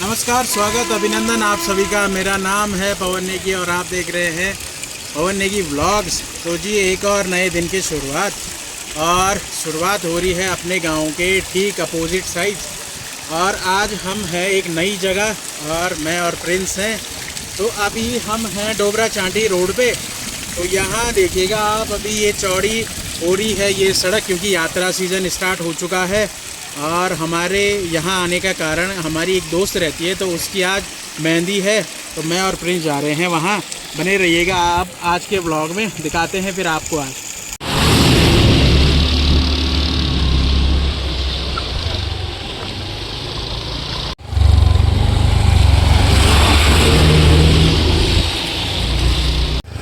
नमस्कार, स्वागत, अभिनंदन आप सभी का। मेरा नाम है पवन नेगी और आप देख रहे हैं पवन नेगी व्लॉग्स। तो जी एक और नए दिन की शुरुआत हो रही है अपने गांव के ठीक अपोजिट साइड। और आज हम हैं एक नई जगह और मैं और प्रिंस हैं। तो अभी हम हैं डोबरा चांटी रोड पे। तो यहाँ देखिएगा आप, अभी ये चौड़ी हो रही है ये सड़क, क्योंकि यात्रा सीज़न स्टार्ट हो चुका है। और हमारे यहाँ आने का कारण, हमारी एक दोस्त रहती है तो उसकी आज मेहंदी है, तो मैं और प्रिंस जा रहे हैं वहाँ। बने रहिएगा आप आज के ब्लॉग में, दिखाते हैं फिर आपको आज।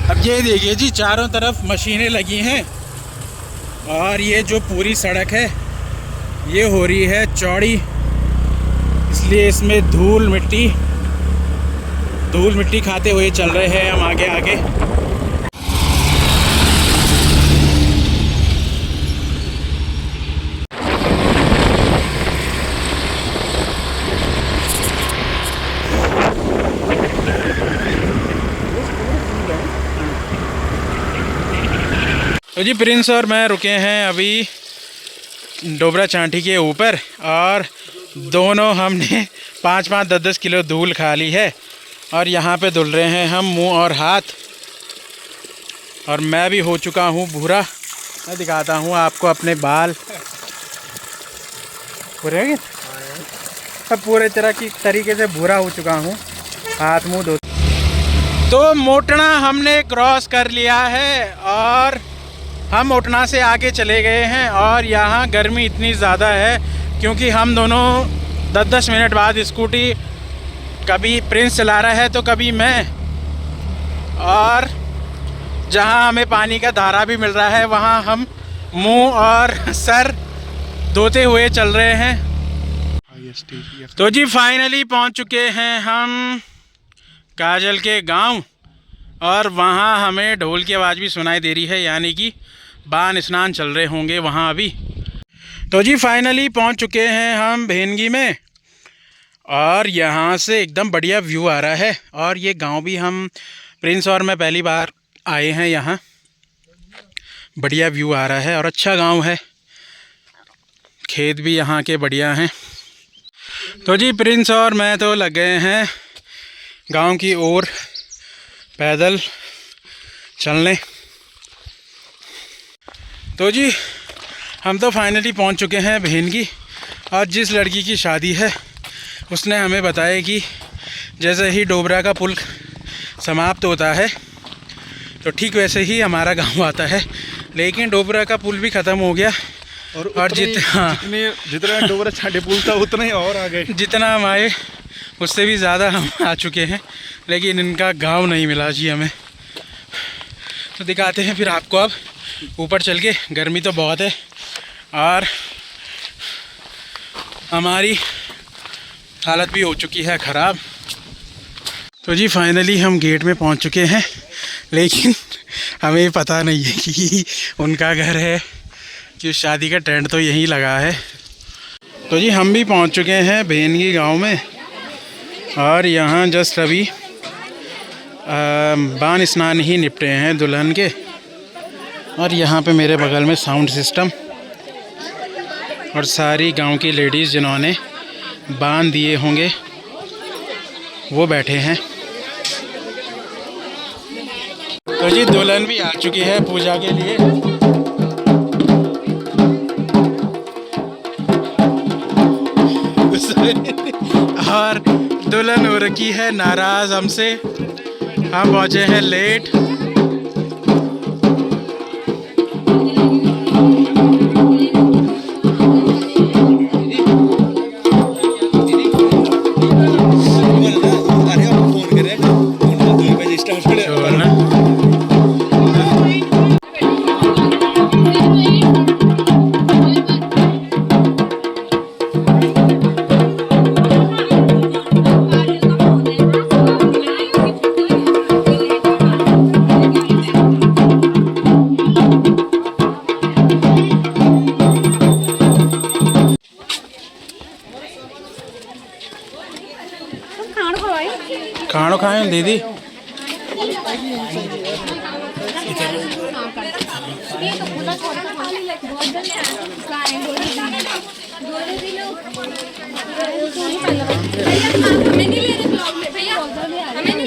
अब ये देखिए जी, चारों तरफ मशीनें लगी हैं और ये जो पूरी सड़क है ये हो रही है चौड़ी, इसलिए इसमें धूल मिट्टी खाते हुए चल रहे हैं हम आगे आगे। तो जी प्रिंस और मैं रुके हैं अभी डोबरा चांटी के ऊपर और दोनों हमने 5-5, 10-10 किलो धूल खा ली है और यहाँ पे धुल रहे हैं हम मुंह और हाथ। और मैं भी हो चुका हूँ भूरा। मैं दिखाता हूँ आपको अपने बाल पूरे तरह की तरीके से भूरा हो चुका हूँ, हाथ मुंह धो। तो मोटना हमने क्रॉस कर लिया है और हम मोटना से आगे चले गए हैं। और यहाँ गर्मी इतनी ज़्यादा है क्योंकि हम दोनों 10-10 मिनट बाद स्कूटी, कभी प्रिंस चला रहा है तो कभी मैं, और जहाँ हमें पानी का धारा भी मिल रहा है वहाँ हम मुंह और सर धोते हुए चल रहे हैं। तो जी फाइनली पहुँच चुके हैं हम काजल के गांव और वहाँ हमें ढोल की आवाज़ भी सुनाई दे रही है, यानी कि बान स्नान चल रहे होंगे वहाँ अभी। तो जी फाइनली पहुँच चुके हैं हम भेनगी में और यहाँ से एकदम बढ़िया व्यू आ रहा है। और ये गांव भी हम प्रिंस और मैं पहली बार आए हैं यहाँ। बढ़िया व्यू आ रहा है और अच्छा गांव है, खेत भी यहाँ के बढ़िया हैं। तो जी प्रिंस और मैं तो लग गए हैं गांव की ओर पैदल चलने। तो जी हम तो फाइनली पहुंच चुके हैं भेनगी। और जिस लड़की की शादी है उसने हमें बताया कि जैसे ही डोबरा का पुल समाप्त होता है तो ठीक वैसे ही हमारा गांव आता है। लेकिन डोबरा का पुल भी ख़त्म हो गया और जितना डोबरा छाटे पुल था उतना ही और आ गए। जितना हम आए उससे भी ज़्यादा हम आ चुके हैं, लेकिन इनका गांव नहीं मिला जी हमें। तो दिखाते हैं फिर आपको अब ऊपर चल के। गर्मी तो बहुत है और हमारी हालत भी हो चुकी है ख़राब। तो जी फाइनली हम गेट में पहुंच चुके हैं, लेकिन हमें पता नहीं है कि उनका घर है कि शादी का टेंट तो यहीं लगा है। तो जी हम भी पहुंच चुके हैं भेनगी गांव में और यहाँ जस्ट अभी बान स्नान ही निपटे हैं दुल्हन के। और यहाँ पे मेरे बगल में साउंड सिस्टम और सारी गांव की लेडीज़ जिन्होंने बान दिए होंगे वो बैठे हैं। तो जी दुल्हन भी आ चुकी है पूजा के लिए। और दुल्हन हो रखी है नाराज़ हमसे, हम पहुँचे हैं लेट। खानो खाए दीदी।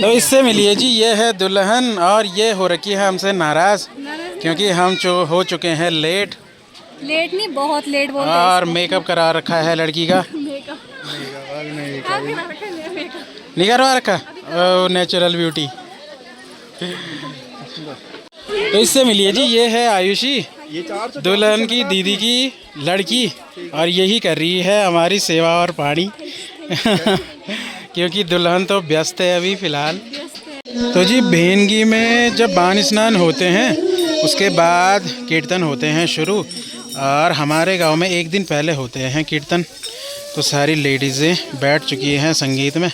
तो इससे मिलिए जी, ये है दुल्हन और ये हो रखी है हमसे नाराज़ क्योंकि हम हो चुके हैं लेट नहीं, बहुत लेट बोलते हैं और मेकअप करा रखा है लड़की का। नहीं करवा रखा, नेचुरल ब्यूटी। तो इससे मिलिए जी, ये है आयुषी, दुल्हन की दीदी की लड़की, और यही कर रही है हमारी सेवा और पानी क्योंकि दुल्हन तो व्यस्त है अभी फ़िलहाल। तो जी भेंगी में जब बान स्नान होते हैं उसके बाद कीर्तन होते हैं शुरू, और हमारे गांव में एक दिन पहले होते हैं कीर्तन। तो सारी लेडीज़ें बैठ चुकी हैं संगीत में।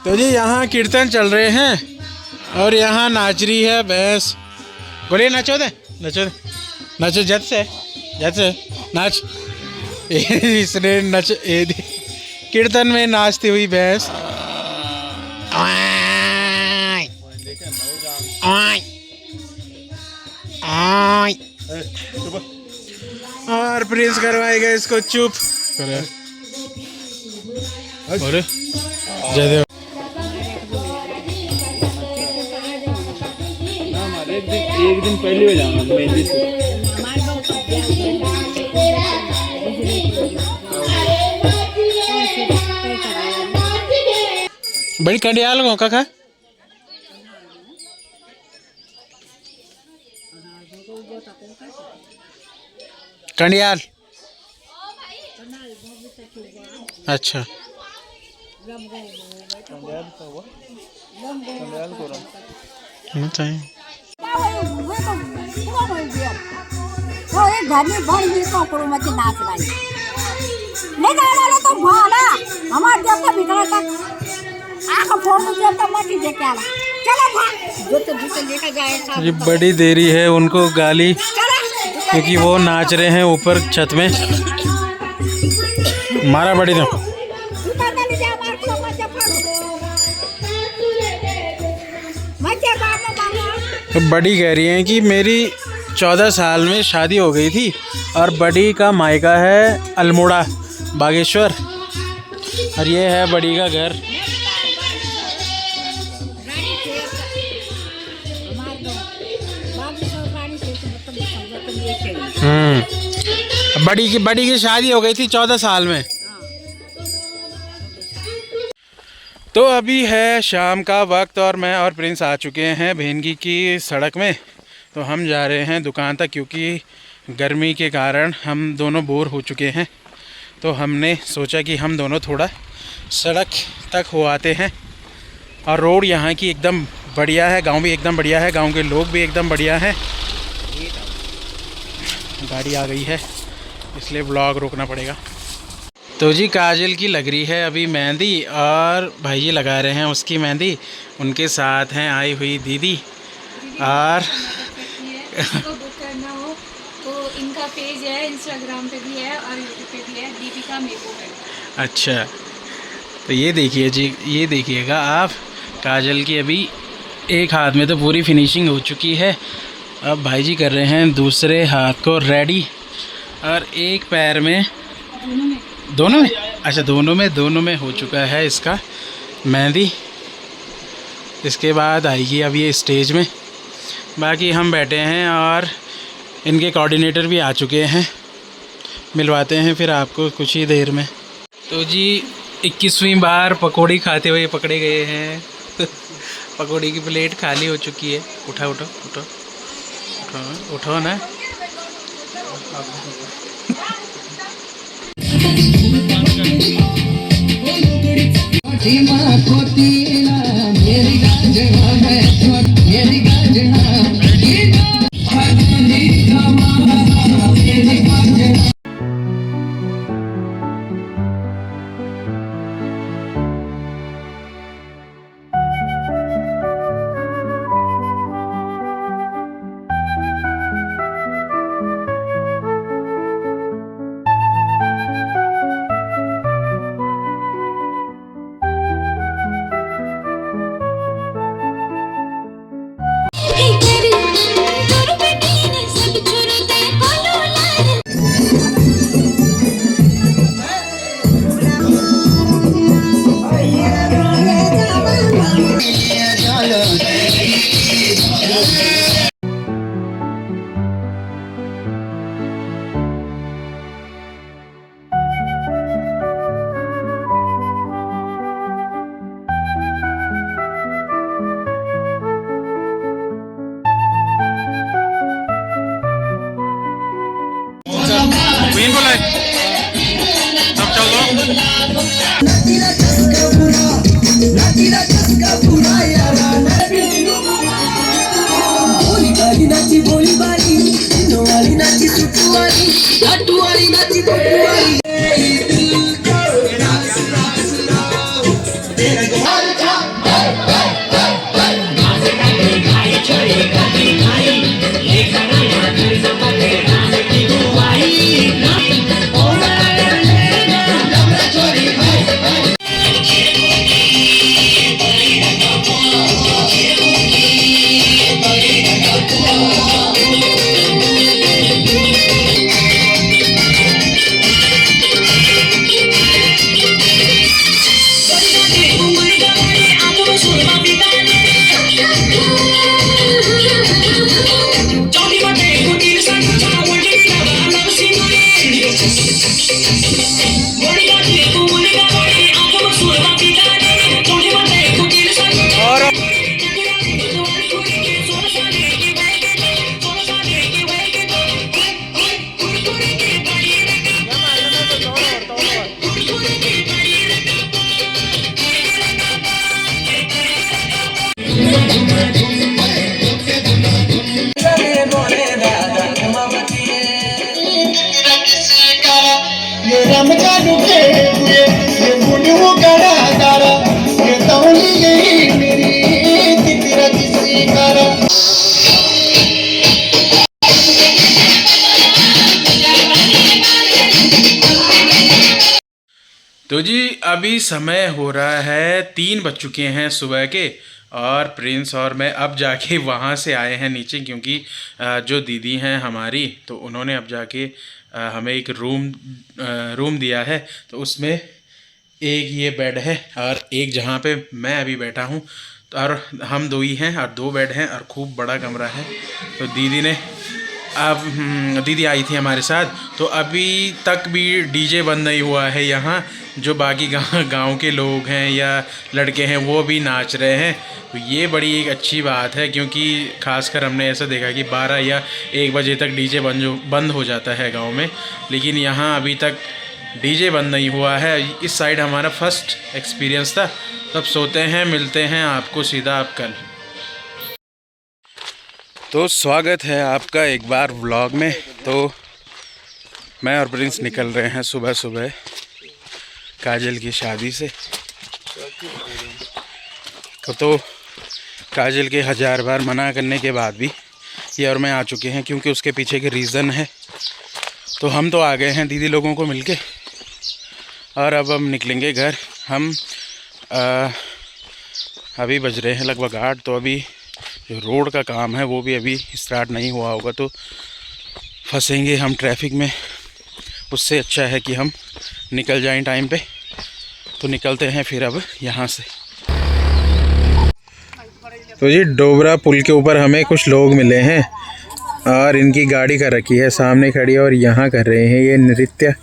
तो जी यहाँ कीर्तन चल रहे हैं और यहाँ नाच रही है भैंस। बोलिए नाचो दे, नाचो दे, नाचो जट से नाच। इसने नच कीर्तन में नाचती हुई भैंस। और प्रिंस करवाएगा इसको चुप। अरे जयदेव एक दिन पहले हो जाऊंगा मेहंदी से। बड़ी कंडियाल को का कंडियाल। अच्छा चाहिए। ये बड़ी देरी है उनको गाली क्योंकि वो नाच रहे हैं ऊपर छत में। मारा बड़ी दो। तो बड़ी कह रही हैं कि मेरी 14 साल में शादी हो गई थी और बड़ी का मायका है अल्मोड़ा बागेश्वर, और ये है बड़ी का घर। बड़ी की शादी हो गई थी 14 साल में। तो अभी है शाम का वक्त और मैं और प्रिंस आ चुके हैं भेंगी की सड़क में। तो हम जा रहे हैं दुकान तक क्योंकि गर्मी के कारण हम दोनों बोर हो चुके हैं। तो हमने सोचा कि हम दोनों थोड़ा सड़क तक हो आते हैं। और रोड यहाँ की एकदम बढ़िया है, गांव भी एकदम बढ़िया है, गांव के लोग भी एकदम बढ़िया हैं। गाड़ी आ गई है इसलिए ब्लॉग रोकना पड़ेगा। तो जी काजल की लग रही है अभी मेहंदी और भाई जी लगा रहे हैं उसकी मेहंदी। उनके साथ हैं आई हुई दीदी। और बुक करना हो तो इनका पेज है, इंस्टाग्राम पे भी है और यूट्यूब पे भी है, दीपिका मेकओवर। अच्छा तो ये देखिए जी, ये देखिएगा आप, काजल की अभी एक हाथ में तो पूरी फिनिशिंग हो चुकी है। अब भाई जी कर रहे हैं दूसरे हाथ को रेडी और एक पैर में, दोनों में अच्छा दोनों में हो चुका है इसका मेहंदी। इसके बाद आएगी अब ये स्टेज में। बाकी हम बैठे हैं और इनके कोऑर्डिनेटर भी आ चुके हैं, मिलवाते हैं फिर आपको कुछ ही देर में। तो जी 21वीं बार पकौड़ी खाते हुए पकड़े गए हैं पकौड़ी की प्लेट खाली हो चुकी है। उठा उठो उठो उठो उठो ना। मेरी है सब चलो। तो जी अभी समय हो रहा है 3 बज चुके हैं सुबह के, और प्रिंस और मैं अब जाके वहाँ से आए हैं नीचे, क्योंकि जो दीदी हैं हमारी तो उन्होंने अब जाके हमें एक रूम दिया है। तो उसमें एक ये बेड है और एक जहाँ पे मैं अभी बैठा हूँ, तो और हम 2 ही हैं और 2 बेड हैं और खूब बड़ा कमरा है। तो दीदी आई थी हमारे साथ, तो अभी तक भी डीजे बंद नहीं हुआ है यहाँ। जो बाकी गांव के लोग हैं या लड़के हैं वो भी नाच रहे हैं, तो ये बड़ी एक अच्छी बात है, क्योंकि खासकर हमने ऐसा देखा कि 12 या 1 बजे तक डीजे बंद हो जाता है गांव में, लेकिन यहाँ अभी तक डीजे बंद नहीं हुआ है। इस साइड हमारा फर्स्ट एक्सपीरियंस था। तब सोते हैं, मिलते हैं आपको सीधा आप कल। तो स्वागत है आपका एक बार व्लॉग में। तो मैं और प्रिंस निकल रहे हैं सुबह सुबह काजल की शादी से। तो काजल के 1000 बार मना करने के बाद भी ये और मैं आ चुके हैं, क्योंकि उसके पीछे के रीज़न है। तो हम तो आ गए हैं दीदी लोगों को मिलके, और अब हम निकलेंगे घर। हम अभी बज रहे हैं लगभग 8। तो अभी जो रोड का काम है वो भी अभी स्टार्ट नहीं हुआ होगा, तो फंसेंगे हम ट्रैफिक में। उससे अच्छा है कि हम निकल जाएं टाइम पे। तो निकलते हैं फिर अब यहाँ से। तो जी डोबरा पुल के ऊपर हमें कुछ लोग मिले हैं और इनकी गाड़ी कर रखी है सामने खड़ी, और यहाँ कर रहे हैं ये नृत्य।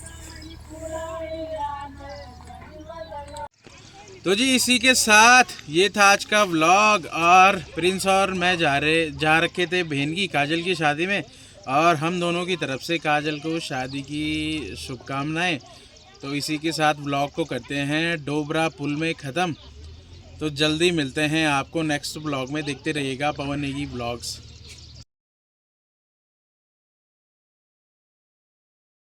तो जी इसी के साथ ये था आज का व्लॉग। और प्रिंस और मैं जा रखे थे बहन की काजल की शादी में, और हम दोनों की तरफ से काजल को शादी की शुभकामनाएं। तो इसी के साथ व्लॉग को करते हैं डोबरा पुल में ख़त्म। तो जल्दी मिलते हैं आपको नेक्स्ट व्लॉग में। देखते रहिएगा पवन नेगी व्लॉग्स।